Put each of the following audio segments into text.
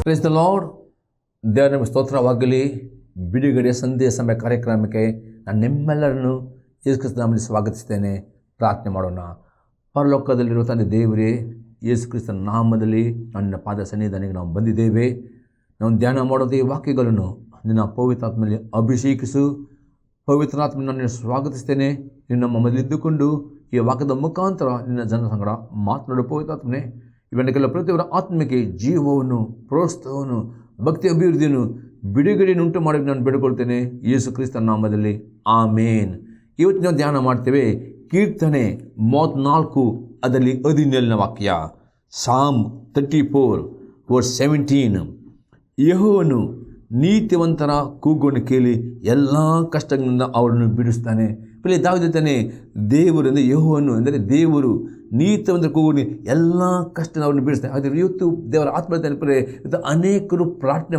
Praise the lord. ದೇವರ ನಿಮಗೆ ಸ್ತೋತ್ರವಾಗಲಿ. ಬಿಡುಗಡೆ ಸಂದೇಶ ಸಮಯ ಕಾರ್ಯಕ್ರಮಕ್ಕೆ ನಾನು ನಿಮ್ಮೆಲ್ಲರನ್ನು ಯೇಸು ಕ್ರಿಸ್ತನ ನಾಮದಲ್ಲಿ ಸ್ವಾಗತಿಸ್ತೇನೆ. ಪ್ರಾರ್ಥನೆ ಮಾಡೋಣ. ಪರಲೋಕದಲ್ಲಿರುವ ತಂದೆ ದೇವರೇ, ಯೇಸು ಕ್ರಿಸ್ತನ ನಾಮದಲ್ಲಿ ನನ್ನ ಪಾದ ಸನ್ನಿಧಾನಕ್ಕೆ ನಾವು ಬಂದಿದ್ದೇವೆ. ನಾವು ಧ್ಯಾನ ಮಾಡೋದು ಈ ವಾಕ್ಯಗಳನ್ನು ನಿನ್ನ ಪವಿತ್ರಾತ್ಮನಲ್ಲಿ ಅಭಿಷೇಕಿಸು. ಪವಿತ್ರಾತ್ಮ ನಾನು ಸ್ವಾಗತಿಸ್ತೇನೆ. ನೀನು ನಮ್ಮ ಮೊದಲಿದ್ದುಕೊಂಡು ಈ ವಾಕ್ಯದ ಮುಖಾಂತರ ನಿನ್ನ ಜನ ಸಂಗಡ ಮಾತನಾಡು. ಪವಿತ್ರಾತ್ಮನೇ, ಇವೆಲ್ಲ ಪ್ರತಿಯೊಬ್ಬರ ಆತ್ಮಕ್ಕೆ ಜೀವವನ್ನು, ಪ್ರೋತ್ಸಾಹವನ್ನು, ಭಕ್ತಿ ಅಭಿವೃದ್ಧಿಯನ್ನು, ಬಿಡುಗಡೆಯನ್ನು ಉಂಟು ಮಾಡಿ ನಾನು ಬೇಡಿಕೊಳ್ತೇನೆ ಯೇಸು ಕ್ರಿಸ್ತನ ನಾಮದಲ್ಲಿ. ಆಮೇನ್. ಇವತ್ತು ನಾವು ಧ್ಯಾನ ಮಾಡ್ತೇವೆ ಕೀರ್ತನೆ 34 ಅದರಲ್ಲಿ 17ನೇ ವಾಕ್ಯ. ಸಾಮ್ 34:17. ಯೆಹೋವನು ನೀತಿವಂತರ ಕೂಗುವನ್ನು ಕೇಳಿ ಎಲ್ಲ ಕಷ್ಟಗಳಿಂದ ಅವರನ್ನು ಬಿಡಿಸ್ತಾನೆ. ಇಲ್ಲಿ ದಾವಿದನೇ ದೇವರು ಅಂದರೆ ಯೆಹೋವನು ಅಂದರೆ ದೇವರು ನೀತಿವಂತರ ಕೂಗುವನ್ನು ಎಲ್ಲ ಕಷ್ಟ ಅವರನ್ನು ಬಿಡಿಸ್ತಾನೆ. ಆದರೆ ಇವತ್ತು ದೇವರ ಆತ್ಮೀಯತೆ ಇವತ್ತು ಅನೇಕರು ಪ್ರಾರ್ಥನೆ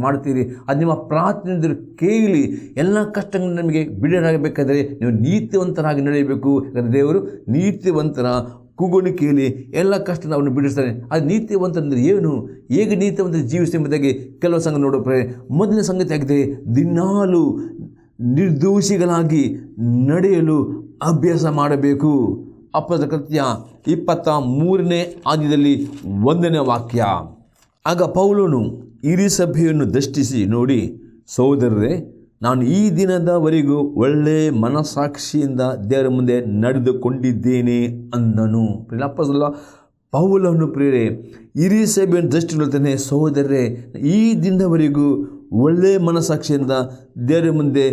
ಮಾಡ್ತೀರಿ. ಅದು ನಿಮ್ಮ ಪ್ರಾರ್ಥನೆ ಕೇಳಿ ಎಲ್ಲ ಕಷ್ಟಗಳನ್ನು ನಮಗೆ ಬಿಡುಗಡೆಯಾಗಬೇಕಾದರೆ ನೀವು ನೀತಿವಂತರಾಗಿ ನಡೆಯಬೇಕು. ಯಾಕಂದರೆ ದೇವರು ನೀತಿವಂತರ ಕೂಗುವನ್ನು ಕೇಳಿ ಎಲ್ಲ ಕಷ್ಟ ಅವನು ಬಿಡಿಸ್ತಾನೆ. ಅದು ನೀತಿವಂತಂದರೆ ಏನು, ಹೇಗೆ ನೀತಿವಂತ ಜೀವಿಸಿ ಎಂಬುದಾಗಿ ಕೆಲವು ಸಂಘ ನೋಡೋಪ್ರೆ. ಮೊದಲನೇ ಸಂಗತಿ ಆಗಿದೆ, ದಿನಾಲು ನಿರ್ದೋಷಿಗಳಾಗಿ ನಡೆಯಲು ಅಭ್ಯಾಸ ಮಾಡಬೇಕು. ಅಪೊಸ್ತಲರ ಕೃತ್ಯ 23ನೇ ಅಧ್ಯಾಯದಲ್ಲಿ 1ನೇ ವಾಕ್ಯ. ಆಗ ಪೌಲನು ಹಿರೀ ಸಭೆಯನ್ನು ದೃಷ್ಟಿಸಿ ನೋಡಿ, ಸಹೋದರರೇ, ನಾನು ಈ ದಿನದವರೆಗೂ ಒಳ್ಳೆಯ ಮನಸ್ಸಾಕ್ಷಿಯಿಂದ ದೇವರ ಮುಂದೆ ನಡೆದುಕೊಂಡಿದ್ದೇನೆ ಅಂದನು. ಅಪೊಸ್ತಲ ಪೌಲನು ಪ್ರಿಯರೇ ಹಿರೀ ಸಭೆಯನ್ನು ದೃಷ್ಟಿ ನೋಡ್ತಾನೆ, ಸಹೋದರರೇ, ಈ ದಿನದವರೆಗೂ ಒಳ್ಳೆಯ ಮನಸ್ಸಾಕ್ಷಿಯಿಂದ ದೇವರ ಮುಂದೆ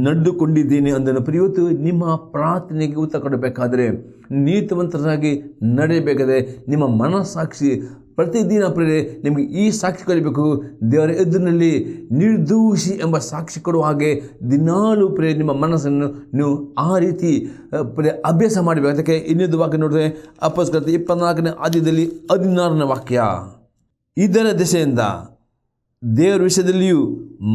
ನಡೆದುಕೊಂಡಿದ್ದೇನೆ ಅಂದನು. ಇವತ್ತು ನಿಮ್ಮ ಪ್ರಾರ್ಥನೆಗೆ ಉತ್ತರ ಕೊಡಬೇಕಾದರೆ, ನೀತಿವಂತರಾಗಿ ನಡೆಯಬೇಕಾದರೆ ನಿಮ್ಮ ಮನಸ್ಸಾಕ್ಷಿ ಪ್ರತಿದಿನ ಪ್ರೇರೆ ನಿಮಗೆ ಈ ಸಾಕ್ಷಿ ಕಲಿಬೇಕು. ದೇವರ ಎದುರಿನಲ್ಲಿ ನಿರ್ದೋಷಿ ಎಂಬ ಸಾಕ್ಷಿ ಕೊಡುವ ಹಾಗೆ ದಿನಾಲೂ ಪ್ರೇರೆ ನಿಮ್ಮ ಮನಸ್ಸನ್ನು ನೀವು ಆ ರೀತಿ ಅಭ್ಯಾಸ ಮಾಡಬೇಕು. ಅದಕ್ಕೆ ಇನ್ನೊಂದು ವಾಕ್ಯ ನೋಡಿದ್ರೆ ಅಪೊಸ್ತಲರ 24ನೇ ಅಧ್ಯಾಯದಲ್ಲಿ 16ನೇ ವಾಕ್ಯ. ಇದರ ದೆಸೆಯಿಂದ ದೇವರ ವಿಷಯದಲ್ಲಿಯೂ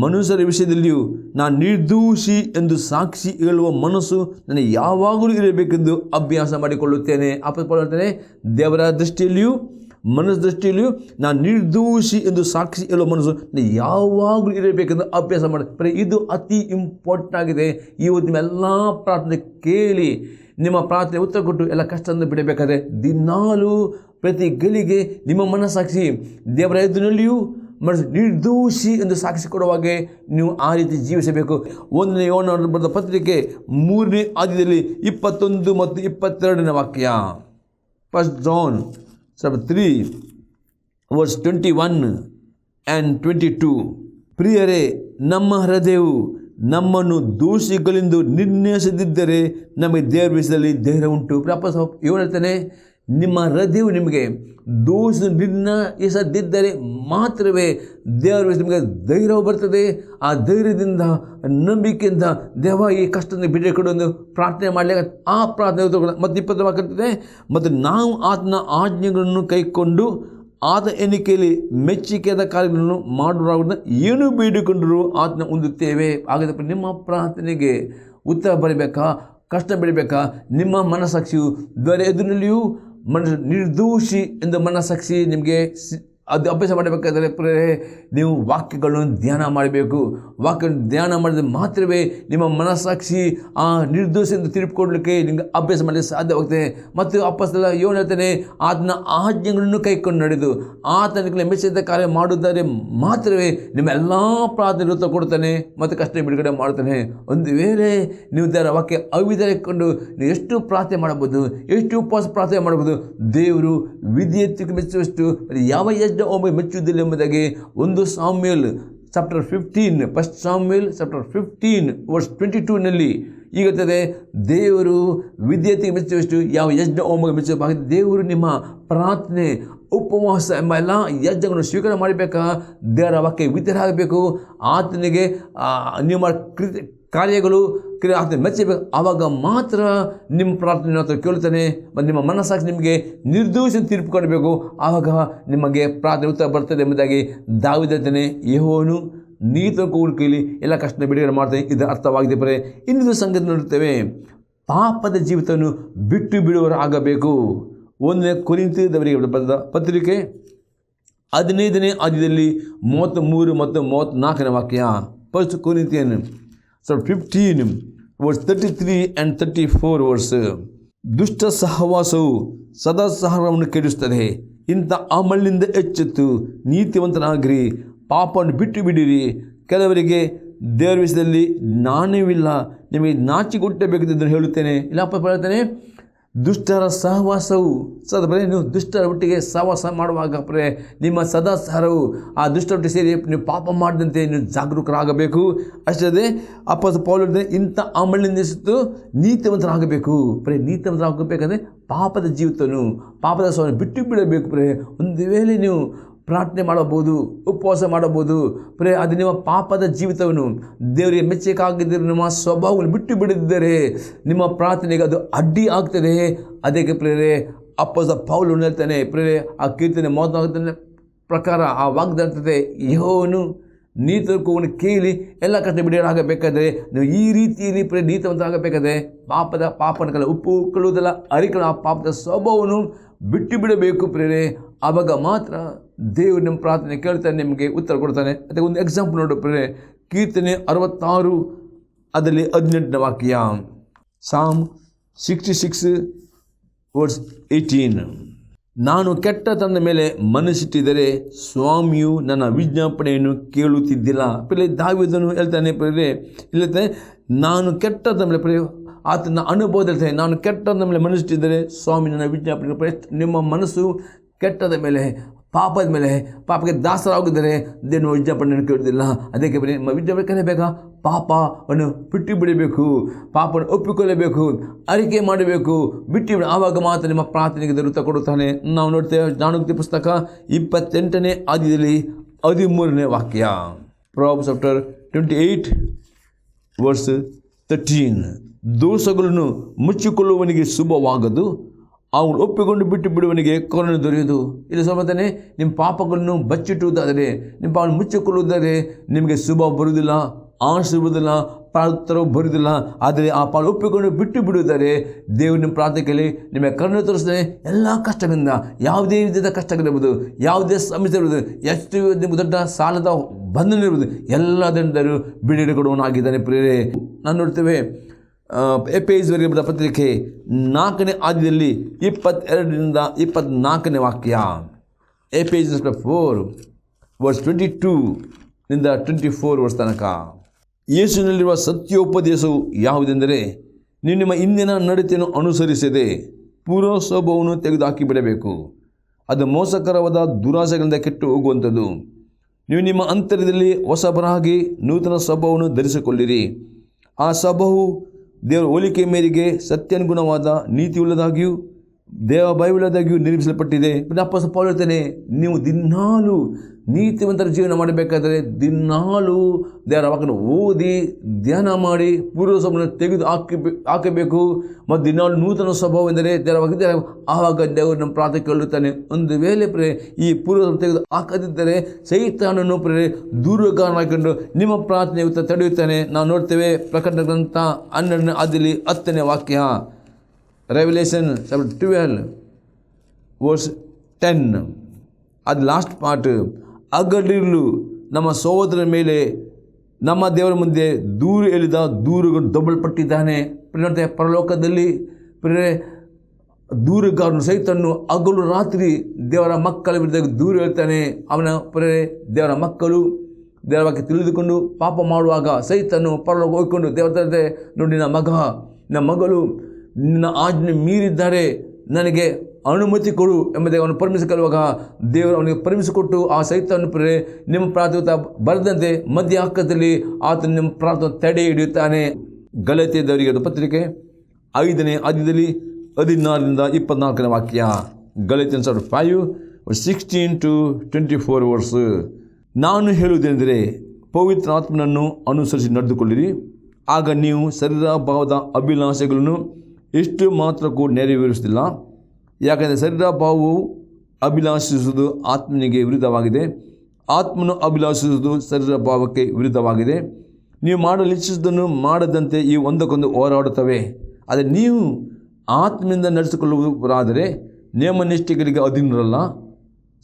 ಮನುಷ್ಯರ ವಿಷಯದಲ್ಲಿಯೂ ನಾನು ನಿರ್ದೋಷಿ ಎಂದು ಸಾಕ್ಷಿ ಹೇಳುವ ಮನಸ್ಸು ನನಗೆ ಯಾವಾಗಲೂ ಇರಬೇಕೆಂದು ಅಭ್ಯಾಸ ಮಾಡಿಕೊಳ್ಳುತ್ತೇನೆ. ಅಪೊಸ್ತಲನೇ ದೇವರ ದೃಷ್ಟಿಯಲ್ಲಿಯೂ ಮನಸ್ಸು ದೃಷ್ಟಿಯಲ್ಲಿಯೂ ನಾನು ನಿರ್ದೋಷಿ ಎಂದು ಸಾಕ್ಷಿ ಹೇಳುವ ಮನಸ್ಸು ಯಾವಾಗಲೂ ಇರಬೇಕೆಂದು ಅಭ್ಯಾಸ ಮಾಡಿ. ಇದು ಅತಿ ಇಂಪಾರ್ಟೆಂಟ್ ಆಗಿದೆ. ಇವತ್ತು ನಿಮ್ಮೆಲ್ಲ ಪ್ರಾರ್ಥನೆ ಕೇಳಿ ನಿಮ್ಮ ಪ್ರಾರ್ಥನೆ ಉತ್ತರ ಕೊಟ್ಟು ಎಲ್ಲ ಕಷ್ಟವನ್ನು ಬಿಡಬೇಕಾದ್ರೆ ದಿನಾಲೂ ಪ್ರತಿ ಗಳಿಗೆ ನಿಮ್ಮ ಮನಸ್ಸಾಕ್ಷಿ ದೇವರ ಎದುರಿನಲ್ಲಿಯೂ ಮನಸ್ಸು ನಿರ್ದೋಷಿ ಎಂದು ಸಾಕ್ಷಿ ಕೊಡುವಾಗೆ ನೀವು ಆ ರೀತಿ ಜೀವಿಸಬೇಕು. 1ನೇ ಯೋಹನ ಬರೆದ ಪತ್ರಿಕೆ 3ನೇ ಅಧ್ಯಾಯದಲ್ಲಿ 21 ಮತ್ತು 22ನೇ ವಾಕ್ಯ. 1 John 3:21 and 22. ಪ್ರಿಯರೇ, ನಮ್ಮ ಹೃದಯವು ನಮ್ಮನ್ನು ದೋಷಿಗಳೆಂದು ನಿರ್ಣಯಿಸದಿದ್ದರೆ ನಮಗೆ ದೇವರ ವಿಷಯದಲ್ಲಿ ಧೈರ್ಯ ಉಂಟು. ಏನು ಹೇಳ್ತಾನೆ, ನಿಮ್ಮ ಹೃದಯವು ನಿಮಗೆ ದೋಷ ನಿರ್ಣಯಿಸದಿದ್ದರೆ ಮಾತ್ರವೇ ದೇವರ ವಿಷಯ ನಿಮಗೆ ಧೈರ್ಯವು ಬರ್ತದೆ. ಆ ಧೈರ್ಯದಿಂದ, ನಂಬಿಕೆಯಿಂದ ದೇವ ಈ ಕಷ್ಟವನ್ನು ಬಿಡುಗಡೆ ಕೊಡೋದು ಪ್ರಾರ್ಥನೆ ಮಾಡಲಿಕ್ಕೆ ಆ ಪ್ರಾರ್ಥನೆ ಮತ್ತು 20 ವಾಕ್ಯ. ಮತ್ತು ನಾವು ಆತನ ಆಜ್ಞೆಗಳನ್ನು ಕೈಕೊಂಡು ಆತ ಎಣಿಕೆಯಲ್ಲಿ ಮೆಚ್ಚಿಕೆಯಾದ ಕಾರ್ಯಗಳನ್ನು ಮಾಡುವಾಗ ಏನು ಬೇಡಿಕೊಂಡರೂ ಆತನ ಹೊಂದುತ್ತೇವೆ. ಹಾಗಾದರೆ ನಿಮ್ಮ ಪ್ರಾರ್ಥನೆಗೆ ಉತ್ತರ ಬರಬೇಕಾ, ಕಷ್ಟ ಬೆಳಿಬೇಕಾ, ನಿಮ್ಮ ಮನಸ್ಸಾಕ್ಷಿಯು ಬೇರೆ ಎದುರಿನಲ್ಲಿಯೂ ನಿರ್ದೋಷಿ ಎಂದು ಮನಸ್ಸಾಕ್ಷಿ ನಿಮಗೆ ಅದು ಅಭ್ಯಾಸ ಮಾಡಬೇಕಾದರೆ ನೀವು ವಾಕ್ಯಗಳನ್ನು ಧ್ಯಾನ ಮಾಡಬೇಕು. ವಾಕ್ಯ ಧ್ಯಾನ ಮಾಡಿದರೆ ಮಾತ್ರವೇ ನಿಮ್ಮ ಮನಸ್ಸಾಕ್ಷಿ ಆ ನಿರ್ದೋಷದಿಂದ ತಿರುಗಿಕೊಳ್ಳಲಿಕ್ಕೆ ನಿಮಗೆ ಅಭ್ಯಾಸ ಮಾಡಲಿಕ್ಕೆ ಸಾಧ್ಯವಾಗ್ತದೆ. ಮತ್ತು ಅಪೊಸ್ತಲ ಯೋಹನ ಹೇಳ್ತಾನೆ, ಆತನ ಆಜ್ಞೆಗಳನ್ನು ಕೈಕೊಂಡು ನಡೆದು ಆತನಿಗೆ ಮೆಚ್ಚಿದ ಕಾರ್ಯ ಮಾಡುತ್ತಾರೆ ಮಾತ್ರವೇ ನಿಮ್ಮ ಎಲ್ಲ ಪ್ರಾರ್ಥನೆ ಉತ್ತರ ಕೊಡ್ತಾನೆ ಮತ್ತು ಕಷ್ಟ ಬಿಡುಗಡೆ ಮಾಡ್ತಾನೆ. ಒಂದು ವೇಳೆ ನೀವು ದೇವರ ವಾಕ್ಯ ಅವಿಧಕೊಂಡು ನೀವು ಎಷ್ಟು ಪ್ರಾರ್ಥನೆ ಮಾಡಬಹುದು, ಎಷ್ಟು ಉಪವಾಸ ಪ್ರಾರ್ಥನೆ ಮಾಡಬಹುದು, ದೇವರು ವಿಧೇಯತೆಗೆ ಮೆಚ್ಚುವಷ್ಟು ಯಾವ ಒಮ್ಮೆ ಮೆಚ್ಚುವುದಿಲ್ಲ ಎಂಬುದಾಗಿ 1 ಸಾಮ್ಯುಯೇಲ್ ಚಾಪ್ಟರ್ 15 1 ಸಾಮ್ಯುಯೇಲ್ ಚಾಪ್ಟರ್ 15:22 ಈಗುತ್ತದೆ. ದೇವರು ವಿಧೇಯತೆಗೆ ಮೆಚ್ಚುವಷ್ಟು ಯಾವ ಯಜ್ಞ ಹೋಮಕ್ಕೆ ಮೆಚ್ಚುವ ದೇವರು ನಿಮ್ಮ ಪ್ರಾರ್ಥನೆ, ಉಪವಾಸ ಎಂಬ ಎಲ್ಲ ಯಜ್ಞಗಳನ್ನು ಸ್ವೀಕಾರ ಮಾಡಬೇಕಾ, ದೇವರ ವಾಕ್ಯ ವಿಧೇಯರಾಗಬೇಕು. ಆತನಿಗೆ ನಿಮ್ಮ ಕಾರ್ಯಗಳು ಆತನ ಮೆಚ್ಚಬೇಕು. ಆವಾಗ ಮಾತ್ರ ನಿಮ್ಮ ಪ್ರಾರ್ಥನೆ ಆತ ಕೇಳ್ತಾನೆ ಮತ್ತು ನಿಮ್ಮ ಮನಸ್ಸಾಕ್ಷಿ ನಿಮಗೆ ನಿರ್ದೋಷ ತೀರ್ಪು ಕೊಡಬೇಕು. ಆವಾಗ ನಿಮಗೆ ಪ್ರಾರ್ಥನೆ ಉತ್ತರ ಬರ್ತದೆ ಎಂಬುದಾಗಿ ದಾವೀದನೇ, ಯೆಹೋವನು ನೀತಿಯ ಕೂಗು ಕೇಳಿ ಎಲ್ಲ ಕಷ್ಟ ಬಿಡುಗಡೆ ಮಾಡ್ತಾನೆ. ಇದರ ಅರ್ಥವಾಗಿದೆ. ಬರೇ ಇನ್ನೊಂದು ಸಂಗತಿ ನೋಡುತ್ತೇವೆ, ಪಾಪದ ಜೀವಿತವನ್ನು ಬಿಟ್ಟು ಬಿಡುವವರಾಗಬೇಕು. 1 ಕೊರಿಂಥದವರಿಗೆ ಬರೆದ ಪತ್ರಿಕೆ 15ನೇ ಅಧ್ಯಾಯದಲ್ಲಿ 33 ಮತ್ತು 34ನೇ ವಾಕ್ಯ. First Corinthian 15 verse 33 and 34 verse. ದುಷ್ಟ ಸಹವಾಸವು ಸದಾ ಸಹವಾಸವನ್ನು ಕೆಡಿಸುತ್ತದೆ. ಇಂಥ ಅಮಲಿನಿಂದ ಎಚ್ಚೆತ್ತು ನೀತಿವಂತನಾಗಿರಿ, ಪಾಪವನ್ನು ಬಿಟ್ಟು ಬಿಡಿರಿ. ಕೆಲವರಿಗೆ ದೇವರ ವಿಷಯದಲ್ಲಿ ಜ್ಞಾನವಿಲ್ಲ, ನಿಮಗೆ ನಾಚಿಕೊಟ್ಟಬೇಕೆಂದು ಹೇಳುತ್ತೇನೆ. ಇಲ್ಲಪ್ಪ ಹೇಳ್ತಾನೆ, ದುಷ್ಟರ ಸಹವಾಸವು ನೀವು ದುಷ್ಟರ ಒಟ್ಟಿಗೆ ಸಹವಾಸ ಮಾಡುವಾಗ ನಿಮ್ಮ ಸದಾ ಸಹರವು ಆ ದುಷ್ಟರೊಟ್ಟಿಗೆ ಸೇರಿ ನೀವು ಪಾಪ ಮಾಡದಂತೆ ನೀವು ಜಾಗರೂಕರಾಗಬೇಕು. ಅಷ್ಟೇ ಅಪ್ಪಸ ಪೌಲ್ ಇಂಥ ಅಮಲಿನಿಂದ ನೀತಿವಂತರಾಗಬೇಕು. ನೀತಿವಂತರಾಗಬೇಕಂದ್ರೆ ಪಾಪದ ಜೀವಿತವನ್ನು ಪಾಪದ ಸಹವನ್ನು ಬಿಟ್ಟು ಬಿಡಬೇಕು. ಒಂದು ವೇಳೆ ನೀವು ಪ್ರಾರ್ಥನೆ ಮಾಡಬಹುದು, ಉಪವಾಸ ಮಾಡಬಹುದು, ಅದು ನಿಮ್ಮ ಪಾಪದ ಜೀವಿತವನ್ನು ದೇವರಿಗೆ ಮೆಚ್ಚಕ್ಕಾಗದಿರೋ ನಿಮ್ಮ ಸ್ವಭಾವವನ್ನು ಬಿಟ್ಟು ಬಿಡದಿದ್ದರೆ ನಿಮ್ಮ ಪ್ರಾರ್ಥನೆಗೆ ಅದು ಅಡ್ಡಿ ಆಗ್ತದೆ. ಅದಕ್ಕೆ ಅಪ್ಪಸ ಪೌಲನು ಹೇಳ್ತಾನೆ, ಆ ಕೀರ್ತನೆ 34 ಪ್ರಕಾರ ಆ ವಾಗ್ದಾನ ಯೆಹೋವನು ನೀತಿವಂತರನ್ನು ಕೇಳಿ ಎಲ್ಲ ಕಷ್ಟ ಬಿಡಲಾಗಬೇಕಾದ್ರೆ ನೀವು ಈ ರೀತಿಯಲ್ಲಿ ನೀತಿವಂತರಾಗಬೇಕಾದ್ರೆ ಪಾಪನ ಉಪ್ಪುಕೊಳ್ಳುವುದಲ್ಲ, ಅರಿಕಳು ಆ ಪಾಪದ ಸ್ವಭಾವವನ್ನು ಬಿಟ್ಟು ಬಿಡಬೇಕು. ಆವಾಗ ಮಾತ್ರ ದೇವರು ನಿಮ್ಮ ಪ್ರಾರ್ಥನೆ ಕೇಳ್ತಾನೆ, ನಿಮಗೆ ಉತ್ತರ ಕೊಡ್ತಾನೆ. ಅದಕ್ಕೆ ಒಂದು ಎಕ್ಸಾಂಪಲ್ ನೋಡು ಕೀರ್ತನೆ 66 ಅದರಲ್ಲಿ 18ನೇ ವಾಕ್ಯ. ಸಾಮ್ 66 verse 18. ನಾನು ಕೆಟ್ಟತನದ ಮೇಲೆ ಮನಸ್ಸಿಟ್ಟಿದ್ದರೆ ಸ್ವಾಮಿಯು ನನ್ನ ವಿಜ್ಞಾಪನೆಯನ್ನು ಕೇಳುತ್ತಿದ್ದಿಲ್ಲ. ದಾವೀದನು ಹೇಳ್ತಾನೆ, ಹೇಳ್ತಾನೆ ನಾನು ಕೆಟ್ಟತನದ ಮೇಲೆ ಆತನ ಅನುಭವದಲ್ಲಿ ನಾನು ಕೆಟ್ಟದ ಮೇಲೆ ಮನಸ್ಸಿಟ್ಟಿದ್ದರೆ ಸ್ವಾಮಿ ನನ್ನ ವಿಜ್ಞಾಪನೆ. ನಿಮ್ಮ ಮನಸ್ಸು ಕೆಟ್ಟದ ಮೇಲೆ ಪಾಪದ ಮೇಲೆ ಪಾಪಕ್ಕೆ ದಾಸರಾಗಿದ್ದರೆ ದೇವರ ವಿಜ್ಞಾಪನೆಯನ್ನು ಕೇಳುವುದಿಲ್ಲ. ಅದಕ್ಕೆ ನಿಮ್ಮ ವಿಜ್ಞಾಪನೆ ಕಲಿಯಬೇಕಾ? ಪಾಪವನ್ನು ಬಿಟ್ಟು ಬಿಡಬೇಕು, ಪಾಪವನ್ನು ಒಪ್ಪಿಕೊಳ್ಳಬೇಕು, ಅರಿಕೆ ಮಾಡಬೇಕು, ಬಿಟ್ಟು ಆವಾಗ ಮಾತ್ರ ನಿಮ್ಮ ಪ್ರಾರ್ಥನೆಗೆ ದೇವರು ಕೊಡುತ್ತಾನೆ. ನಾವು ನೋಡ್ತೇವೆ ಜ್ಞಾನೋಕ್ತಿ ಪುಸ್ತಕ 28ನೇ ಅಧ್ಯಾಯದಲ್ಲಿ 13ನೇ ವಾಕ್ಯ. Proverbs chapter 28 verse 13. ದೋಷಗಳನ್ನು ಮುಚ್ಚಿಕೊಳ್ಳುವವನಿಗೆ ಶುಭವಾಗದು, ಅವನು ಒಪ್ಪಿಕೊಂಡು ಬಿಟ್ಟು ಬಿಡುವವನಿಗೆ ಕರುಣೆ ದೊರೆಯುವುದು. ಇಲ್ಲಿ ಸಮತಾನೆ ನಿಮ್ಮ ಪಾಪಗಳನ್ನು ಬಚ್ಚಿಟ್ಟುವುದಾದರೆ, ನಿಮ್ಮ ಪಾಪವನ್ನು ಮುಚ್ಚಿಕೊಳ್ಳುವುದಾದರೆ ನಿಮಗೆ ಶುಭ ಬರುವುದಿಲ್ಲ, ಆಶೀರ್ವಾದವಿಲ್ಲ, ಪ್ರಾರ್ಥನೆ ಬರುವುದಿಲ್ಲ. ಆದರೆ ಆ ಪಾಲು ಒಪ್ಪಿಕೊಂಡು ಬಿಟ್ಟು ಬಿಡುವುದಾದರೆ ದೇವರು ನಿಮ್ಮ ಪ್ರಾರ್ಥನೆಯಲ್ಲಿ ನಿಮಗೆ ಕರುಣೆ ತೋರಿಸ್ತದೆ. ಎಲ್ಲ ಕಷ್ಟಗಳಿಂದ, ಯಾವುದೇ ವಿಧದ ಕಷ್ಟಗಳಿರ್ಬೋದು, ಯಾವುದೇ ಸಮಸ್ಯೆ ಇರ್ಬೋದು, ಎಷ್ಟು ದೊಡ್ಡ ಸಾಲದ ಬಂಧನ ಇರ್ಬೋದು, ಎಲ್ಲದರಿಂದಲೂ ಬಿಡುಗಡೆ ಕೊಡುವವನಾಗಿದ್ದಾನೆ. ನಾನು ನೋಡ್ತೇವೆ ಎಫೆಸರಿಗೆ ಬರೆದ ಪತ್ರಿಕೆ 4ನೇ ಅಧ್ಯಾಯದಲ್ಲಿ 22ರಿಂದ 24ನೇ ವಾಕ್ಯ. ಎಫೆಸಿಯನ್ಸ್ 4 verse 22 24 ವರ್ಷ ತನಕ. ಯೇಸುವಿನಲ್ಲಿರುವ ಸತ್ಯೋಪದೇಶವು ಯಾವುದೆಂದರೆ, ನೀವು ನಿಮ್ಮ ಇಂದಿನ ನಡತೆಯನ್ನು ಅನುಸರಿಸದೆ ಪೂರ್ವ ಸ್ವಭಾವವನ್ನು ತೆಗೆದುಹಾಕಿ ಬಿಡಬೇಕು. ಅದು ಮೋಸಕರವಾದ ದುರಾಸೆಗಳಿಂದ ಕೆಟ್ಟು ಹೋಗುವಂಥದ್ದು. ನೀವು ನಿಮ್ಮ ಅಂತರ್ಯದಲ್ಲಿ ಹೊಸಬರಾಗಿ ನೂತನ ಸ್ವಭಾವವನ್ನು ಧರಿಸಿಕೊಳ್ಳಿರಿ. ಆ ಸ್ವಭಾವವು ದೇವರ ಹೋಲಿಕೆ ಮೇರೆಗೆ ಸತ್ಯಾನುಗುಣವಾದ ನೀತಿಯುಳ್ಳದಾಗಿಯೂ ದೇವ ಭಯವುಳ್ಳದಾಗಿಯೂ ನಿರ್ಮಿಸಲ್ಪಟ್ಟಿದೆ. ಅಪ್ಪಸ್ತಲ ಪೌಲ ಹೇಳ್ತಾನೆ, ನೀವು ದಿನಾಲು ನೀತಿವಂತರ ಜೀವನ ಮಾಡಬೇಕಾದರೆ ದಿನಾಲು ದೇವರ ವಾಕ್ಯವನ್ನು ಓದಿ ಧ್ಯಾನ ಮಾಡಿ ಪೂರ್ವ ಸ್ವಭಾವವನ್ನು ತೆಗೆದು ಹಾಕಬೇಕು. ಮತ್ತು ದಿನಾಲು ನೂತನ ಸ್ವಭಾವ ಎಂದರೆ ದೇವರ ವಾಕ್ಯ, ಆವಾಗ ದೇವರು ನಮ್ಮ ಪ್ರಾರ್ಥನೆ ಕೇಳುತ್ತಾನೆ. ಒಂದು ವೇಳೆ ಈ ಪೂರ್ವ ತೆಗೆದು ಹಾಕದಿದ್ದರೆ ಸೈತಾನನ್ನು ದೂರಗಾರನಾಗಿಕೊಂಡು ನಿಮ್ಮ ಪ್ರಾರ್ಥನೆ ತಡೆಯುತ್ತಾನೆ. ನಾವು ನೋಡ್ತೇವೆ ಪ್ರಕಟಣೆ ಗ್ರಂಥ 12ನೇ ಅಧ್ಯಾಯದಲ್ಲಿ 10ನೇ ವಾಕ್ಯ. ರೆವಲ್ಯೂಷನ್ 12 verse 10 ಅದು ಲಾಸ್ಟ್ ಪಾರ್ಟ್. ಹಗಲಿರುಳು ನಮ್ಮ ಸಹೋದರನ ಮೇಲೆ ನಮ್ಮ ದೇವರ ಮುಂದೆ ದೂರು ಹೇಳಿದ ದೂರುಗಳು ದಬ್ಬಲ್ಪಟ್ಟಿದ್ದಾನೆ. ಪರಲೋಕದಲ್ಲಿ ದೂರುಗಾರನು ಸೈತನ್ನು ಹಗಲು ರಾತ್ರಿ ದೇವರ ಮಕ್ಕಳ ವಿರುದ್ಧ ದೂರು ಹೇಳ್ತಾನೆ. ಅವನ ದೇವರ ಮಕ್ಕಳು ದೇವರ ಬಗ್ಗೆ ತಿಳಿದುಕೊಂಡು ಪಾಪ ಮಾಡುವಾಗ ಸೈತನ್ನು ಪರಲೋಕ ಹೋಗ್ಕೊಂಡು ದೇವರ ನೋಡಿ, ನನ್ನ ಮಗಳು ನಿನ್ನ ಆಜ್ಞೆ ಮೀರಿದ್ದಾರೆ, ನನಗೆ ಅನುಮತಿ ಕೊಡು ಎಂಬುದಾಗಿ ಅವನು ಪರ್ಮಿಷನ್ ಕೇಳುವಾಗ ದೇವರು ಅವನಿಗೆ ಪರ್ಮಿಷನ್ ಕೊಟ್ಟು ಆ ಸೈತವನ್ನು ನಿಮ್ಮ ಪ್ರಾರ್ಥನೆ ಬರೆದಂತೆ ಮಧ್ಯ ಹಕ್ಕದಲ್ಲಿ ಆತನು ನಿಮ್ಮ ಪ್ರಾರ್ಥನೆ ತಡೆ ಹಿಡಿಯುತ್ತಾನೆ. ಗಲಾತ್ಯದವರಿಗೆ ಪತ್ರಿಕೆ 5ನೇ ಅಧ್ಯಾಯದಲ್ಲಿ 16ರಿಂದ 24ನೇ ವಾಕ್ಯ. ಗಲಾತ್ಯನ್ಸ್ 5 16 to 24 verse. ನಾನು ಹೇಳುವುದೇನೆಂದರೆ, ಪವಿತ್ರ ಆತ್ಮನನ್ನು ಅನುಸರಿಸಿ ನಡೆದುಕೊಳ್ಳಿರಿ, ಆಗ ನೀವು ಶರೀರ ಭಾವದ ಅಭಿಲಾಷೆಗಳನ್ನು ಎಷ್ಟು ಮಾತ್ರಕ್ಕೂ ನೆರವೇರಿಸುತ್ತಿಲ್ಲ. ಯಾಕೆಂದರೆ ಶರೀರ ಭಾವವು ಅಭಿಲಾಷಿಸುವುದು ಆತ್ಮನಿಗೆ ವಿರುದ್ಧವಾಗಿದೆ, ಆತ್ಮನು ಅಭಿಲಾಷಿಸುವುದು ಶರೀರ ಭಾವಕ್ಕೆ ವಿರುದ್ಧವಾಗಿದೆ. ನೀವು ಮಾಡಲು ಇಚ್ಛಿಸುವುದನ್ನು ಮಾಡದಂತೆ ಈ ಒಂದಕ್ಕೊಂದು ಹೋರಾಡುತ್ತವೆ. ಆದರೆ ನೀವು ಆತ್ಮನಿಂದ ನಡೆಸಿಕೊಳ್ಳುವರಾದರೆ ನೇಮನಿಷ್ಠೆಗಳಿಗೆ ಅಧೀನರಲ್ಲ.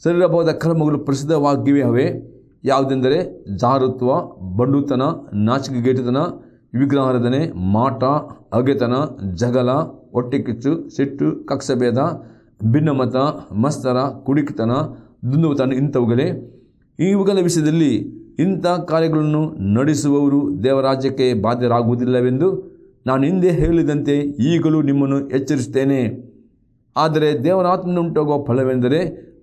ಶರೀರಭಾವದ ಕರ್ಮಗಳು ಪ್ರಸಿದ್ಧವಾಗಿವೆ. ಅವೇ ಯಾವುದೆಂದರೆ ಜಾರತ್ವ, ಬಂಡುತನ, ನಾಚಿಕೆಗೇಟುತನ, ವಿಗ್ರಹಾರಾಧನೆ, ಮಾಟ, ಅಗೆತನ, ಜಗಳ, ಹೊಟ್ಟೆಕಿಚ್ಚು, ಸಿಟ್ಟು, ಕಕ್ಷಭೇದ, ಭಿನ್ನಮತ, ಮತ್ಸರ, ಕುಡಿಕಿತನ, ದುಂದುತನ ಇಂಥವುಗಳೇ. ಇವುಗಳ ವಿಷಯದಲ್ಲಿ ಇಂಥ ಕಾರ್ಯಗಳನ್ನು ನಡೆಸುವವರು ದೇವರಾಜ್ಯಕ್ಕೆ ಬಾಧ್ಯರಾಗುವುದಿಲ್ಲವೆಂದು ನಾನು ಹಿಂದೆ ಹೇಳಿದಂತೆ ಈಗಲೂ ನಿಮ್ಮನ್ನು ಎಚ್ಚರಿಸುತ್ತೇನೆ. ಆದರೆ ದೇವರಾತ್ಮನುಂಟಾಗುವ ಫಲವೆಂದರೆ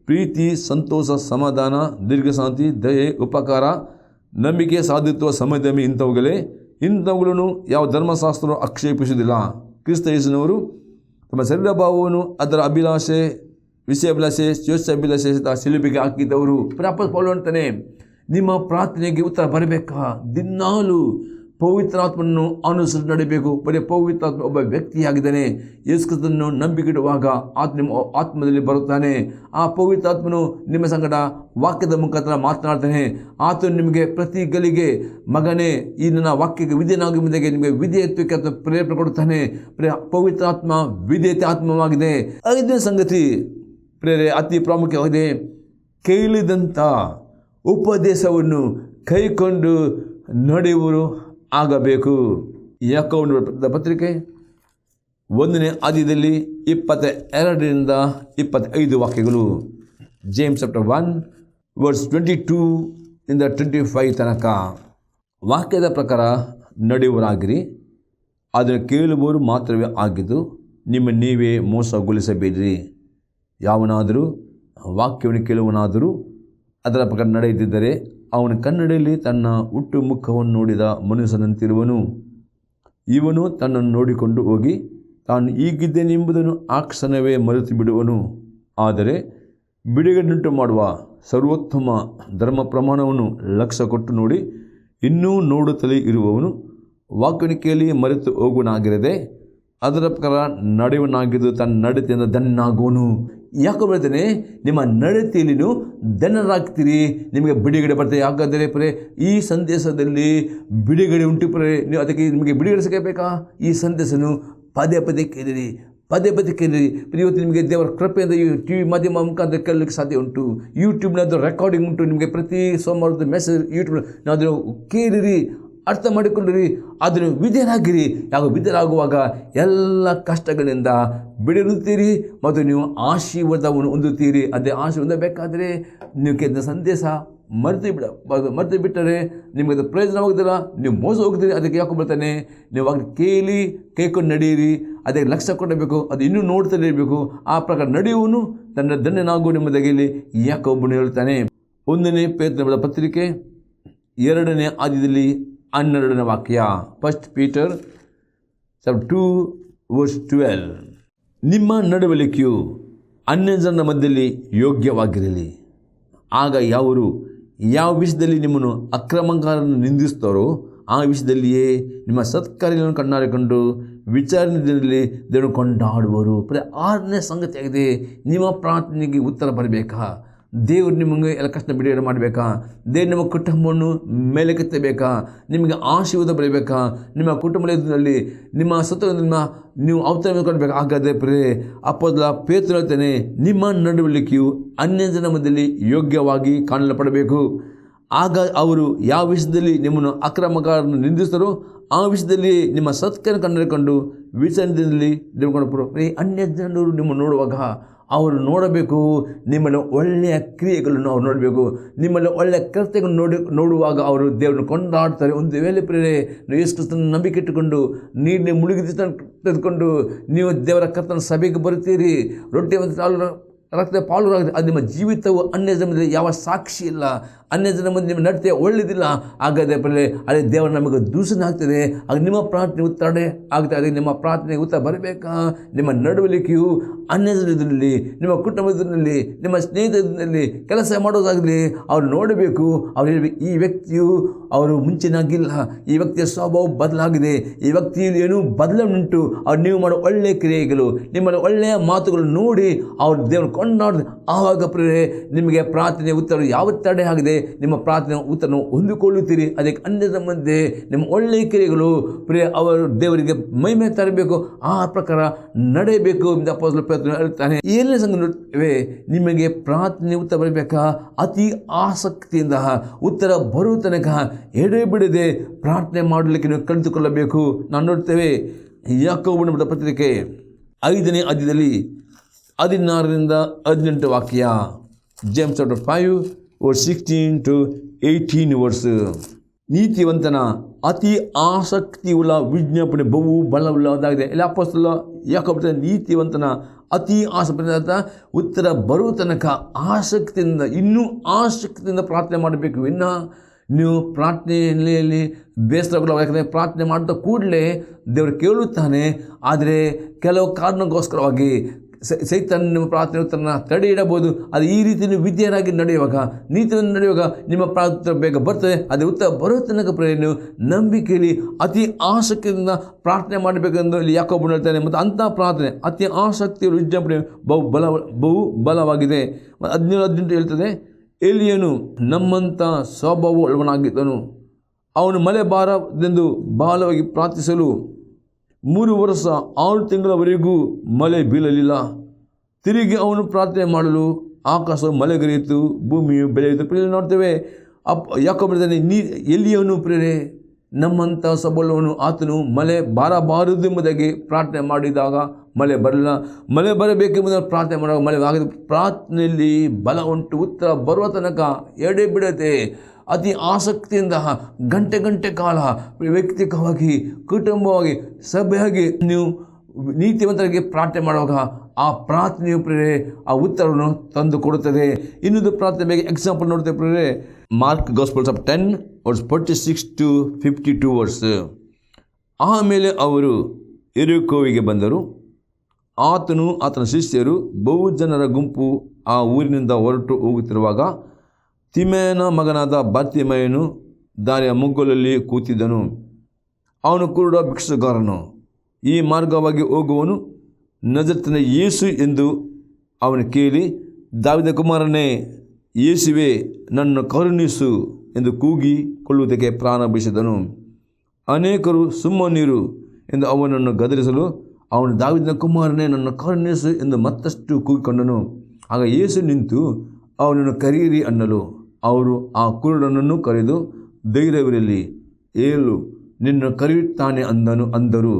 ಪ್ರೀತಿ, ಸಂತೋಷ, ಸಮಾಧಾನ, ದೀರ್ಘಶಾಂತಿ, ದಯೆ, ಉಪಕಾರ, ನಂಬಿಕೆ, ಸಾಧುತ್ವ, ಸಮಯದಮಿ ಇಂಥವುಗಳೇ. ಇಂಥವುಗಳನ್ನು ಯಾವ ಧರ್ಮಶಾಸ್ತ್ರವು ಆಕ್ಷೇಪಿಸುವುದಿಲ್ಲ. ಕ್ರಿಸ್ತ ಯೇಸುವಿನವರು ತಮ್ಮ ಶರೀರಭಾವವನ್ನು ಅದರ ಅಭಿಲಾಷೆ, ವಿಷಯಾಭಿಲಾಷೆ, ಸ್ವೇಚ್ಛಾಭಿಲಾಷೆ ಶಿಲುಬೆಗೆ ಹಾಕಿದವರು. ಅಪೊಸ್ತಲ ಪೌಲನು ಅಂತಾನೆ, ನಿಮ್ಮ ಪ್ರಾರ್ಥನೆಗೆ ಉತ್ತರ ಬರಬೇಕಾ? ದಿನಾಲು ಪವಿತ್ರಾತ್ಮನನ್ನು ಅನುಸರಿಸಿ ನಡೀಬೇಕು. ಬರೀ ಪವಿತ್ರಾತ್ಮ ಒಬ್ಬ ವ್ಯಕ್ತಿಯಾಗಿದ್ದಾನೆ. ಯೇಸು ಕ್ರಿಸ್ತನನ್ನು ನಂಬಿಕೆಡುವಾಗ ಆತ್ಮದಲ್ಲಿ ಬರುತ್ತಾನೆ. ಆ ಪವಿತ್ರಾತ್ಮನು ನಿಮ್ಮ ಸಂಗಡ ವಾಕ್ಯದ ಮುಖಾಂತರ ಮಾತನಾಡ್ತಾನೆ. ಆತನು ನಿಮಗೆ ಪ್ರತಿ ಗಳಿಗೆ ಮಗನೇ ಈ ನನ್ನ ವಾಕ್ಯಕ್ಕೆ ವಿಧೇಯನಾಗಿ ಮುಂದೆಗೆ ನಿಮಗೆ ವಿಧೇಯತ್ವಕ್ಕೆ ಅಂತ ಪ್ರೇರಣೆ ಕೊಡುತ್ತಾನೆ. ಪವಿತ್ರಾತ್ಮ ವಿಧೇಯತೆ ಆತ್ಮವಾಗಿದೆ. 5ನೇ ಸಂಗತಿ ಅತಿ ಪ್ರಾಮುಖ್ಯವಾಗಿದೆ. ಕೇಳಿದಂಥ ಉಪದೇಶವನ್ನು ಕೈಕೊಂಡು ನಡೆಯುವರು ಆಗಬೇಕು. ಯಾಕೋಬನ ಪತ್ರಿಕೆ 1ನೇ ಅಧ್ಯಾಯದಲ್ಲಿ 22ರಿಂದ 25 ವಾಕ್ಯಗಳು. ಜೇಮ್ಸ್ ಚಾಪ್ಟರ್ 1 ವರ್ಸ್ 22 ಇಂದ 25 ತನಕ. ವಾಕ್ಯದ ಪ್ರಕಾರ ನಡೆಯುವರಾಗಿರಿ, ಅದನ್ನು ಕೇಳುವವರು ಮಾತ್ರವೇ ಆಗಿದ್ದು ನಿಮ್ಮ ನೀವೇ ಮೋಸಗೊಳಿಸಬೇಡಿರಿ. ಯಾವನಾದರೂ ವಾಕ್ಯವನ್ನು ಕೇಳುವನಾದರೂ ಅದರ ಪ್ರಕಾರ ನಡೆಯದಿದ್ದರೆ ಅವನ ಕನ್ನಡಿಯಲ್ಲಿ ತನ್ನ ಹುಟ್ಟು ಮುಖವನ್ನು ನೋಡಿದ ಮನುಷ್ಯನಂತಿರುವನು. ಇವನು ತನ್ನನ್ನು ನೋಡಿಕೊಂಡು ಹೋಗಿ ತಾನು ಹೀಗಿದ್ದೇನೆಂಬುದನ್ನು ಆ ಕ್ಷಣವೇ ಮರೆತು ಬಿಡುವನು. ಆದರೆ ಬಿಡುಗಡೆಯುಂಟು ಮಾಡುವ ಸರ್ವೋತ್ತಮ ಧರ್ಮ ಪ್ರಮಾಣವನ್ನು ಲಕ್ಷ್ಯ ಕೊಟ್ಟು ನೋಡಿ ಇನ್ನೂ ನೋಡುತ್ತಲೇ ಇರುವವನು ವಾಕ್ಯವನ್ನು ಕೇಳಿ ಮರೆತು ಹೋಗುವನಾಗಿರದೆ ಅದರ ಪ್ರಕಾರ ನಡೆಯುವನಾಗಿದ್ದು ತನ್ನ ನಡತೆಯಿಂದ ಧನ್ಯನಾಗುವನು. ಯಾಕೆ ಹೇಳ್ತಾನೆ? ನಿಮ್ಮ ನಡತೆಯಲ್ಲಿನೂ ಧನ್ಯರಾಗ್ತೀರಿ, ನಿಮಗೆ ಬಿಡುಗಡೆ ಬರ್ತದೆ. ಯಾಕಂದರೆ ಈ ಸಂದೇಶದಲ್ಲಿ ಬಿಡುಗಡೆ ಉಂಟು. ನೀವು ಅದಕ್ಕೆ ನಿಮಗೆ ಬಿಡುಗಡೆ ಸಿಗಬೇಕಾ? ಈ ಸಂದೇಶನು ಪದೇ ಪದೇ ಕೇಳಿರಿ, ಪದೇ ಪದೇ ಕೇಳಿರಿ. ಇವತ್ತು ನಿಮಗೆ ದೇವರ ಕೃಪೆಯಿಂದ ಈ ಟಿ ವಿ ಮಾಧ್ಯಮ ಮುಖಾಂತರ ಕೇಳಲಿಕ್ಕೆ ಸಾಧ್ಯ ಉಂಟು. ಯೂಟ್ಯೂಬ್ನದ್ದು ರೆಕಾರ್ಡಿಂಗ್ ಉಂಟು. ನಿಮಗೆ ಪ್ರತಿ ಸೋಮವಾರದ ಮೆಸೇಜ್ ಯೂಟ್ಯೂಬ್ ನಾವು ಕೇಳಿರಿ, ಅರ್ಥ ಮಾಡಿಕೊಂಡಿರಿ, ಅದನ್ನು ವಿಧೇಯರಾಗಿರಿ. ಯಾವ ವಿಧೇಯರಾಗುವಾಗ ಎಲ್ಲ ಕಷ್ಟಗಳಿಂದ ಬಿಡಿರುತ್ತೀರಿ ಮತ್ತು ನೀವು ಆಶೀರ್ವಾದವನ್ನು ಹೊಂದುತ್ತೀರಿ. ಅದೇ ಆಶೀರ್ವಾದ ಬೇಕಾದರೆ ನೀವು ಕೇಳಿದ ಸಂದೇಶ ಮರೆತು ಬಿಟ್ಟರೆ ನಿಮಗೆ ಅದು ಪ್ರಯೋಜನವಾಗುವುದಿಲ್ಲ, ನೀವು ಮೋಸ ಹೋಗ್ತೀರಿ. ಅದಕ್ಕೆ ಯಾಕೆ ಬರ್ತಾನೆ? ನೀವು ಆಗ ಕೈಕೊಂಡು ನಡೆಯಿರಿ, ಅದಕ್ಕೆ ಲಕ್ಷ್ಯ ಕೊಡಬೇಕು, ಅದು ಇನ್ನೂ ನೋಡ್ತಲೇ ಇರಬೇಕು. ಆ ಪ್ರಕಾರ ನಡೆಯುವನು ತನ್ನ ಧನ್ಯನಾಗುವ ನಿಮ್ಮದಾಗಿಲಿ ಯಾಕೋಬನು ಹೇಳ್ತಾನೆ. 1ನೇ ಪೇತ್ರನ ಪತ್ರಿಕೆ 2ನೇ ಅಧ್ಯಾಯದಲ್ಲಿ 12ನೇ ವಾಕ್ಯ. 1 Peter 2 verse 12. ನಿಮ್ಮ ನಡವಳಿಕೆಯು ಅನ್ಯಜನರ ಮಧ್ಯದಲ್ಲಿ ಯೋಗ್ಯವಾಗಿರಲಿ. ಆಗ ಯಾವ ವಿಷಯದಲ್ಲಿ ನಿಮ್ಮನ್ನು ಅಕ್ರಮಕಾರರನ್ನು ನಿಂದಿಸ್ತಾರೋ ಆ ವಿಷಯದಲ್ಲಿಯೇ ನಿಮ್ಮ ಸತ್ಕಾರ್ಯಗಳನ್ನು ಕಣ್ಣಾರೆ ಕಂಡು ವಿಚಾರಣೆಯಲ್ಲಿ ದೇವರು ಕೊಂಡಾಡುವರು. 6ನೇ ಸಂಗತಿಯಾಗಿದೆ, ನಿಮ್ಮ ಪ್ರಾರ್ಥನೆಗೆ ಉತ್ತರ ಬರಬೇಕಾ? ದೇವರು ನಿಮಗೆ ಎಲ್ಲ ಕಷ್ಟ ಬಿಡುಗಡೆ ಮಾಡಬೇಕಾ? ದೇವರು ನಿಮ್ಮ ಕುಟುಂಬವನ್ನು ಮೇಲಕ್ಕೆತ್ತಬೇಕಾ? ನಿಮಗೆ ಆಶೀರ್ವಾದ ಬರಬೇಕಾ? ನಿಮ್ಮ ಕುಟುಂಬದಲ್ಲಿ ನಿಮ್ಮ ಸತ್ವದಿಂದ ನೀವು ಅವತಾರ ಕೊಡಬೇಕು. ಹಾಗಾದರೆ ಅಪೊಸ್ತಲ ಪೇತ್ರ ಹೇಳ್ತಾನೆ, ನಿಮ್ಮ ನಡವಳಿಕೆಯು ಅನ್ಯಜನ ಮಧ್ಯದಲ್ಲಿ ಯೋಗ್ಯವಾಗಿ ಕಾಣಲ್ಪಡಬೇಕು. ಆಗ ಅವರು ಯಾವ ವಿಷಯದಲ್ಲಿ ನಿಮ್ಮನ್ನು ಅಕ್ರಮಕಾರರನ್ನು ನಿಂದಿಸ್ತಾರೋ ಆ ವಿಷಯದಲ್ಲಿ ನಿಮ್ಮ ಸತ್ಕಾರ ಕಂಡು ವಿಚಾರಣೆಯಲ್ಲಿ ದೇವರು ಅನ್ಯ ಜನರು ನಿಮ್ಮನ್ನು ನೋಡುವಾಗ ಅವರು ನೋಡಬೇಕು, ನಿಮ್ಮಲ್ಲಿ ಒಳ್ಳೆಯ ಕ್ರಿಯೆಗಳನ್ನು ಅವ್ರು ನೋಡಬೇಕು. ನಿಮ್ಮಲ್ಲಿ ಒಳ್ಳೆಯ ಕೃತ್ಯಗಳನ್ನು ನೋಡುವಾಗ ಅವರು ದೇವರನ್ನು ಕೊಂಡಾಡ್ತಾರೆ. ಒಂದು ವೇಳೆ ನೀವು ಯೇಸು ಕ್ರಿಸ್ತನ ನಂಬಿಕೆ ಇಟ್ಟುಕೊಂಡು ನೀರಿನ ಮುಳುಗಿ ತೆಗೆದುಕೊಂಡು ನೀವು ದೇವರ ಕರ್ತನ ಸಭೆಗೆ ಬರುತ್ತೀರಿ, ರೊಟ್ಟಿ ಮತ್ತು ರಕ್ತ ಪಾಲುರಾಗಿದೆ. ಅದು ನಿಮ್ಮ ಜೀವಿತವು ಅನ್ಯ ಜನರಲ್ಲಿ ಯಾವ ಸಾಕ್ಷಿ ಇಲ್ಲ, ಅನ್ಯ ಜನ ಮುಂದೆ ನಿಮ್ಮ ನಡತೆ ಒಳ್ಳೆಯದಿಲ್ಲ. ಹಾಗಾದರೆ ಅದೇ ದೇವರು ನಮಗೆ ದೂಷಣೆ ಆಗ್ತದೆ. ಆಗ ನಿಮ್ಮ ಪ್ರಾರ್ಥನೆ ಉತ್ತರ ಆಗ್ತದೆ. ಅದಕ್ಕೆ ನಿಮ್ಮ ಪ್ರಾರ್ಥನೆಗೆ ಉತ್ತರ ಬರಬೇಕಾ? ನಿಮ್ಮ ನಡವಳಿಕೆಯು ಅನ್ಯ ಜನರಲ್ಲಿ, ನಿಮ್ಮ ಕುಟುಂಬದಲ್ಲಿ, ನಿಮ್ಮ ಸ್ನೇಹಿತರಲ್ಲಿ ಕೆಲಸ ಮಾಡೋದಾಗಲಿ ಅವ್ರು ನೋಡಬೇಕು. ಅವ್ರು ಈ ವ್ಯಕ್ತಿಯು ಅವರು ಮುಂಚಿನಾಗಿಲ್ಲ, ಈ ವ್ಯಕ್ತಿಯ ಸ್ವಭಾವ ಬದಲಾಗಿದೆ, ಈ ವ್ಯಕ್ತಿಯಲ್ಲಿ ಏನೂ ಬದಲಾವಣೆ ಅವ್ರು ನೀವು ಮಾಡೋ ಒಳ್ಳೆಯ ಕ್ರಿಯೆಗಳು, ನಿಮ್ಮಲ್ಲಿ ಒಳ್ಳೆಯ ಮಾತುಗಳು ನೋಡಿ ಅವ್ರು ದೇವರು ಕೊಂಡಾಡ್ದು. ಆವಾಗ ನಿಮಗೆ ಪ್ರಾರ್ಥನೆ ಉತ್ತರ ಯಾವ ತಡೆ ಆಗಿದೆ ನಿಮ್ಮ ಪ್ರಾರ್ಥನೆ ಉತ್ತರವನ್ನು ಹೊಂದಿಕೊಳ್ಳುತ್ತೀರಿ. ಅದಕ್ಕೆ ಅನ್ಯದ ಮಧ್ಯೆ ನಿಮ್ಮ ಒಳ್ಳೆಯ ಕ್ರಿಯೆಗಳು ಪ್ರಿಯ ಅವರು ದೇವರಿಗೆ ಮಹಿಮೆ ತರಬೇಕು, ಆ ಪ್ರಕಾರ ನಡೆಯಬೇಕು ಎಂದು ಅಪೊಸ್ತಲ ಪೇತ್ರನು ಹೇಳ್ತಾನೆ. ಏಳನೇ ಸಂಗತಿ, ನಿಮಗೆ ಪ್ರಾರ್ಥನೆ ಉತ್ತರ ಬರಬೇಕಾ? ಅತಿ ಆಸಕ್ತಿಯಿಂದ ಉತ್ತರ ಬರುವ ತನಕ ಎಡೆಬಿಡದೆ ಪ್ರಾರ್ಥನೆ ಮಾಡಲಿಕ್ಕೆ ನೀವು ಕಲಿತುಕೊಳ್ಳಬೇಕು. ನಾವು ನೋಡ್ತೇವೆ ಯಾಕೋಬನ ಬರೆದ ಪತ್ರಿಕೆ 5ನೇ ಅಧ್ಯಾಯದಲ್ಲಿ 16ರಿಂದ 18 ವಾಕ್ಯ. James chapter 5 verse 16 to 18 verse. ನೀತಿವಂತನ ಅತಿ ಆಸಕ್ತಿಯುಳ್ಳ ವಿಜ್ಞಾಪನೆ ಬಹು ಬಲವುಳ್ಳದಾಗಿದೆ. ಇಲ್ಲಿ ಅಪೊಸ್ತಲ ಯಾಕೋಬ ನೀತಿವಂತನ ಅತಿ ಆಸಕ್ತಿಯಿಂದ ಉತ್ತರ ಬರುವ ತನಕ ಆಸಕ್ತಿಯಿಂದ, ಇನ್ನೂ ಆಸಕ್ತಿಯಿಂದ ಪ್ರಾರ್ಥನೆ ಮಾಡಬೇಕು. ಇನ್ನು ನೀವು ಪ್ರಾರ್ಥನೆಯಲ್ಲಿ ಬೇಸರಗಳು, ಯಾಕಂದರೆ ಪ್ರಾರ್ಥನೆ ಮಾಡಿದ ಕೂಡಲೇ ದೇವರು ಕೇಳುತ್ತಾನೆ. ಆದರೆ ಕೆಲವು ಕಾರಣಕ್ಕೋಸ್ಕರವಾಗಿ ಸೈತಾನ ನಿಮ್ಮ ಪ್ರಾರ್ಥನೆ ಉತ್ತರನ ತಡೆ ಇಡಬಹುದು. ಅದು ಈ ರೀತಿ ನೀವು ವಿದ್ಯೆಯರಾಗಿ ನಡೆಯುವಾಗ, ನೀತಿಯನ್ನು ನಡೆಯುವಾಗ ನಿಮ್ಮ ಪ್ರಾರ್ಥನೆ ಬೇಗ ಬರ್ತದೆ. ಅದೇ ಉತ್ತರ ಬರೋ ತನಕ ನೀವು ನಂಬಿಕೆಯಲ್ಲಿ ಅತಿ ಆಸಕ್ತಿಯಿಂದ ಪ್ರಾರ್ಥನೆ ಮಾಡಬೇಕೆಂದು ಇಲ್ಲಿ ಯಾಕೋಬನು ಹೇಳ್ತಾನೆ. ಮತ್ತು ಅಂಥ ಪ್ರಾರ್ಥನೆ ಅತಿ ಆಸಕ್ತಿಯ ವಿಜ್ಞಾಪನೆ ಬಹು ಬಲವಾಗಿದೆ. 17-18 ಹೇಳ್ತದೆ, ಎಲಿಯನು ನಮ್ಮಂಥ ಸ್ವಭಾವವುಳ್ಳವನಾಗಿದ್ದನು. ಅವನು ಮಳೆ ಬಾರದೆಂದು ಬಹಳವಾಗಿ ಪ್ರಾರ್ಥಿಸಲು 3 ವರ್ಷ 6 ತಿಂಗಳವರೆಗೂ ಮಳೆ ಬೀಳಲಿಲ್ಲ. ತಿರುಗಿ ಅವನು ಪ್ರಾರ್ಥನೆ ಮಾಡಲು ಆಕಾಶವು ಮಳೆಗರೆಯಿತು, ಭೂಮಿಯು ಬೆಳೆಯಿತು. ನೋಡ್ತೇವೆ ಯಾಕೋಬನು ಎಲಿಯನು ಪ್ರೇರೆ ನಮ್ಮಂಥ ಸ್ವಭಾವವನ್ನು ಆತನು ಮಳೆ ಬಾರಬಾರದೆಂಬುದಾಗಿ ಪ್ರಾರ್ಥನೆ ಮಾಡಿದಾಗ ಮಳೆ ಬರಲಿಲ್ಲ. ಮಳೆ ಬರಬೇಕೆಂಬುದನ್ನು ಪ್ರಾರ್ಥನೆ ಮಾಡುವಾಗ ಮಳೆ ಆಗಿದೆ. ಪ್ರಾರ್ಥನೆಯಲ್ಲಿ ಬಲ ಉಂಟು. ಉತ್ತರ ಬರುವ ತನಕ ಎಡೆ ಬಿಡದೆ ಅತಿ ಆಸಕ್ತಿಯಿಂದ ಗಂಟೆ ಕಾಲ ವ್ಯಕ್ತಿಗತವಾಗಿ, ಕುಟುಂಬವಾಗಿ, ಸಭೆಯಾಗಿ ನೀವು ನೀತಿವಂತರಿಗೆ ಪ್ರಾರ್ಥನೆ ಮಾಡುವಾಗ ಆ ಪ್ರಾರ್ಥನೆಯು ಪ್ರೇರೆ ಆ ಉತ್ತರವನ್ನು ತಂದು ಕೊಡುತ್ತದೆ. ಇನ್ನೊಂದು ಪ್ರಾರ್ಥನೆ ಬಗ್ಗೆ ಎಕ್ಸಾಂಪಲ್ ನೋಡ್ತೇವೆ ಪ್ರೇರೆ. Mark gospels of 10 verse 46 to 52 verse. ಆಮೇಲೆ ಅವರು ಯೆರಿಕೋವಿಗೆ ಬಂದರು. ಆತನು ಆತನ ಶಿಷ್ಯರು ಬಹು ಜನರ ಗುಂಪು ಆ ಊರಿನಿಂದ ಹೊರಟು ಹೋಗುತ್ತಿರುವಾಗ ತಿಮೇಯನ ಮಗನಾದ ಬಾರ್ತಿಮೇಯನು ದಾರಿಯ ಮುಗ್ಗಲಲ್ಲಿ ಕೂತಿದ್ದನು. ಅವನು ಕುರುಡ ಭಿಕ್ಷುಗಾರನು. ಈ ಮಾರ್ಗವಾಗಿ ಹೋಗುವನು. ನಜರೇತಿನ ಯೇಸು ಎಂದು ಅವನು ಕೇಳಿ, ದಾವೀದನ ಕುಮಾರನೇ ಯೇಸುವೇ, ನನ್ನ ಕರುಣಿಸು ಎಂದು ಕೂಗಿಕೊಳ್ಳುವುದಕ್ಕೆ ಪ್ರಾಣ ಬಯಸಿದನು. ಅನೇಕರು ಸುಮ್ಮನಿರು ಎಂದು ಅವನನ್ನು ಗದರಿಸಲು ಅವನು ದಾವೀದನ ಕುಮಾರನೇ, ನನ್ನ ಕರುಣಿಸು ಎಂದು ಮತ್ತಷ್ಟು ಕೂಗಿಕೊಂಡನು. ಆಗ ಯೇಸು ನಿಂತು ಅವನನ್ನು ಕರೆಯಿರಿ ಅನ್ನಲು ಅವರು ಆ ಕುರುಡನನ್ನು ಕರೆದು, ಧೈರ್ಯವಿರಲಿ, ಏಳು, ನಿನ್ನ ಕರೆಯುತ್ತಾನೆ ಅಂದರು.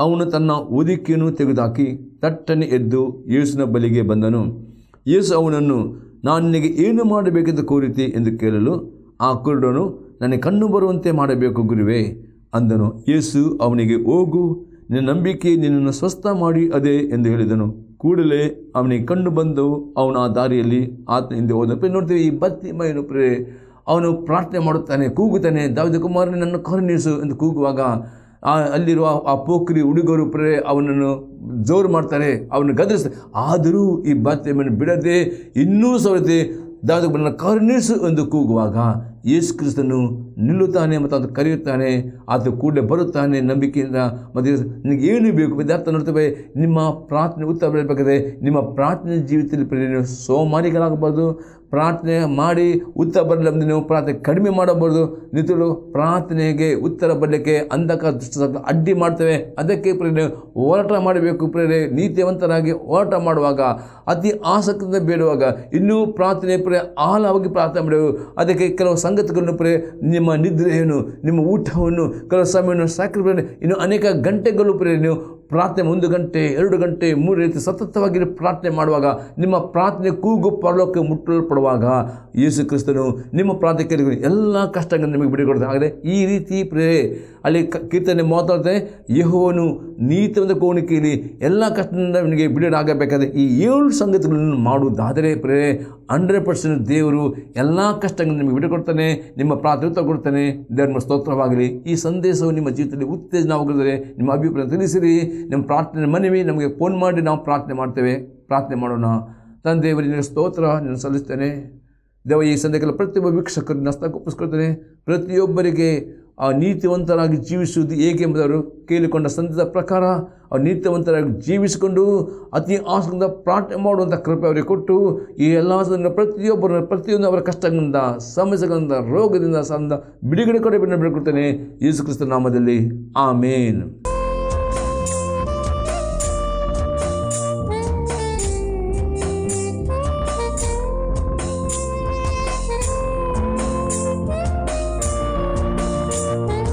ಅವನು ತನ್ನ ಹೊದಿಕೆಯನ್ನು ತೆಗೆದುಹಾಕಿ ತಟ್ಟನೆ ಎದ್ದು ಯೇಸುವಿನ ಬಳಿಗೆ ಬಂದನು. ಯೇಸು ಅವನನ್ನು, ನಾನು ನಿನಗೆ ಏನು ಮಾಡಬೇಕೆಂದು ಕೋರಿತಿ ಎಂದು ಕೇಳಲು ಆ ಕುರುಡನು, ನನಗೆ ಕಣ್ಣು ಬರುವಂತೆ ಮಾಡಬೇಕು ಗುರುವೇ ಅಂದನು. ಯೇಸು ಅವನಿಗೆ, ಹೋಗು, ನಿನ್ನ ನಂಬಿಕೆ ನಿನ್ನನ್ನು ಸ್ವಸ್ಥ ಮಾಡಿ ಅದೇ ಎಂದು ಹೇಳಿದನು. ಕೂಡಲೇ ಅವನಿಗೆ ಕಣ್ಣು ಬಂದವು. ಅವನು ಆ ದಾರಿಯಲ್ಲಿ ಆತನ ಹಿಂದೆ ಹೋದನು. ನೋಡ್ತೀವಿ ಈ ಬಾರ್ತಿಮೇಯನು ಅವನು ಪ್ರಾರ್ಥನೆ ಮಾಡುತ್ತಾನೆ, ಕೂಗುತ್ತಾನೆ, ದಾವೀದನ ಕುಮಾರನೇ ನನ್ನ ಕರುಣಿಸು ಎಂದು ಕೂಗುವಾಗ ಅಲ್ಲಿರುವ ಆ ಪೋಖ್ರಿ ಹುಡುಗರು ಅವನನ್ನು ಜೋರು ಮಾಡ್ತಾರೆ, ಅವನು ಗದರಿಸ್ತಾರೆ. ಆದರೂ ಈ ಬಾರ್ತಿಮೇಯನು ಬಿಡದೆ ಇನ್ನೂ ಸವರದೆ ದಾವೀದನ ಕುಮಾರನ ಕರುಣಿಸು ಎಂದು ಕೂಗುವಾಗ ಯೇಸು ಕ್ರಿಸ್ತನು ನಿಲ್ಲುತ್ತಾನೆ ಮತ್ತು ಅದು ಕರೆಯುತ್ತಾನೆ. ಆತ ಕೂಡಲೇ ಬರುತ್ತಾನೆ ನಂಬಿಕೆಯಿಂದ. ಮತ್ತು ನಿನಗೆ ಏನು ಬೇಕು ವಿದ್ಯಾರ್ಥಿ ನೋಡ್ತೇವೆ. ನಿಮ್ಮ ಪ್ರಾರ್ಥನೆ ಉತ್ತರ ಬರಬೇಕಾದ್ರೆ ನಿಮ್ಮ ಪ್ರಾರ್ಥನೆ ಜೀವಿತದಲ್ಲಿ ನೀವು ಸೋಮಾರಿಗಳಾಗಬಾರ್ದು. ಪ್ರಾರ್ಥನೆ ಮಾಡಿ ಉತ್ತರ ಬರಲಿಲ್ಲ ಅಂದರೆ ನೀವು ಪ್ರಾರ್ಥನೆ ಕಡಿಮೆ ಮಾಡಬಾರ್ದು. ನಿಂತಳು ಪ್ರಾರ್ಥನೆಗೆ ಉತ್ತರ ಬರಲಿಕ್ಕೆ ಅಂಧಕಾರ ದುಷ್ಟ ಅಡ್ಡಿ ಮಾಡ್ತೇವೆ. ಅದಕ್ಕೆ ನೀವು ಹೋರಾಟ ಮಾಡಬೇಕು. ನೀತಿವಂತರಾಗಿ ಹೋರಾಟ ಮಾಡುವಾಗ, ಅತಿ ಆಸಕ್ತಿಯಿಂದ ಬೇಡುವಾಗ, ಇನ್ನೂ ಪ್ರಾರ್ಥನೆ ಆಳವಾಗಿ ಪ್ರಾರ್ಥನೆ ಮಾಡಬೇಕು. ಅದಕ್ಕೆ ಕೆಲವು ಸಂಗತಿಗಳನ್ನು ನಿಮ್ಮ ನಿದ್ರೆಯನ್ನು, ನಿಮ್ಮ ಊಟವನ್ನು, ಕೆಲವು ಸಮಯವನ್ನು ಸಾಕ್ರಿಫೈಸ್, ಇನ್ನು ಅನೇಕ ಗಂಟೆಗಳು ನೀವು ಪ್ರಾರ್ಥನೆ 1 ಗಂಟೆ 2 ಗಂಟೆ 3 ರೀತಿ ಸತತವಾಗಿ ಪ್ರಾರ್ಥನೆ ಮಾಡುವಾಗ ನಿಮ್ಮ ಪ್ರಾರ್ಥನೆ ಕೂಗು ಪರಲೋಕಕ್ಕೆ ಮುಟ್ಟಲ್ಪಡುವಾಗ ಯೇಸು ಕ್ರಿಸ್ತನು ನಿಮ್ಮ ಪ್ರಾರ್ಥನೆ ಕೇಳಿ ಎಲ್ಲ ಕಷ್ಟಗಳನ್ನು ನಿಮಗೆ ಬಿಡಿಕೊಡ್ತಾರೆ. ಹಾಗಾದರೆ ಈ ರೀತಿ ಅಲ್ಲಿ ಕೀರ್ತನೆ ಮಾತಾಡ್ತಾರೆ, ಯೆಹೋವನು ನೀತಿವಂತ ಕೋಣಿಕೆಯಲ್ಲಿ ಎಲ್ಲ ಕಷ್ಟದಿಂದ ನಿಮಗೆ ಬಿಡುಗಡೆಯಾಗಬೇಕಾದ್ರೆ ಈ 7 ಸಂಗತಿಗಳನ್ನು ಮಾಡುವುದಾದರೆ 100% ದೇವರು ಎಲ್ಲ ಕಷ್ಟಗಳನ್ನು ನಿಮಗೆ ಬಿಡುಕೊಡ್ತಾನೆ, ನಿಮ್ಮ ಪ್ರಾರ್ಥನೆ ಉತ್ತರ ಕೊಡ್ತಾನೆ. ದೇವರ ಸ್ತೋತ್ರವಾಗಲಿ. ಈ ಸಂದೇಶವು ನಿಮ್ಮ ಜೀವಿತದಲ್ಲಿ ಉತ್ತೇಜನವಾಗಿದ್ದರೆ ನಿಮ್ಮ ಅಭಿಪ್ರಾಯ ತಿಳಿಸಿರಿ. ನಿಮ್ಮ ಪ್ರಾರ್ಥನೆ ಮನವಿ ನಮಗೆ ಫೋನ್ ಮಾಡಿ ನಾವು ಪ್ರಾರ್ಥನೆ ಮಾಡ್ತೇವೆ. ಪ್ರಾರ್ಥನೆ ಮಾಡೋಣ. ತಂದೆ, ನಿನಗೆ ಸ್ತೋತ್ರ ನಾನು ಸಲ್ಲಿಸ್ತೇನೆ. ದೇವ, ಈ ಸಂದೇಶಗಳ ಪ್ರತಿಯೊಬ್ಬ ವೀಕ್ಷಕರನ್ನ ಹಸ್ತಕ್ಕೆ ಒಪ್ಪಿಸ್ಕೊಳ್ತೇನೆ. ಪ್ರತಿಯೊಬ್ಬರಿಗೆ ಆ ನೀತಿವಂತರಾಗಿ ಜೀವಿಸುವುದು ಹೇಗೆ ಎಂಬುದವರು ಕೇಳಿಕೊಂಡ ಸಂತದ ಪ್ರಕಾರ ಅವ್ರು ನೀತಿವಂತರಾಗಿ ಜೀವಿಸಿಕೊಂಡು ಅತಿ ಆಸಕ್ತಿಯಿಂದ ಪ್ರಾರ್ಥನೆ ಮಾಡುವಂಥ ಕೃಪೆ ಅವರಿಗೆ ಕೊಟ್ಟು ಈ ಎಲ್ಲ ಪ್ರತಿಯೊಂದು ಅವರ ಕಷ್ಟಗಳಿಂದ, ಸಮಸ್ಯೆಗಳಿಂದ, ರೋಗದಿಂದ ಬಿಡುಗಡೆ ಕೊಡುತ್ತೇನೆ ಯೇಸು ಕ್ರಿಸ್ತನ ನಾಮದಲ್ಲಿ. ಆಮೇನ್.